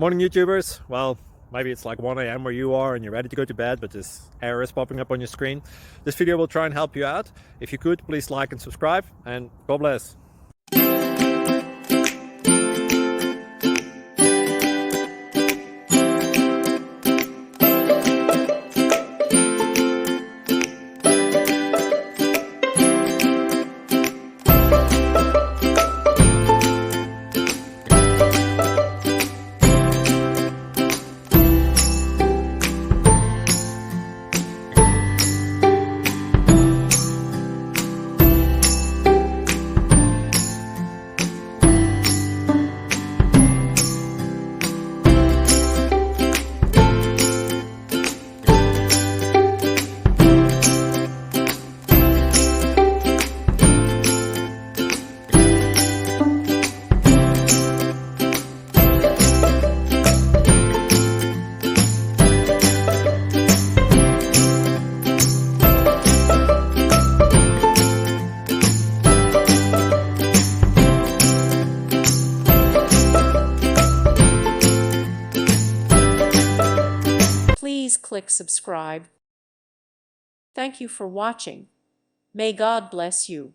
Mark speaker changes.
Speaker 1: Morning YouTubers. Well, maybe it's like 1 a.m. where you are and you're ready to go to bed, but this error is popping up on your screen. This video will try and help you out. If you could, please like and subscribe, and God bless.
Speaker 2: Please click subscribe. Thank you for watching. May God bless you.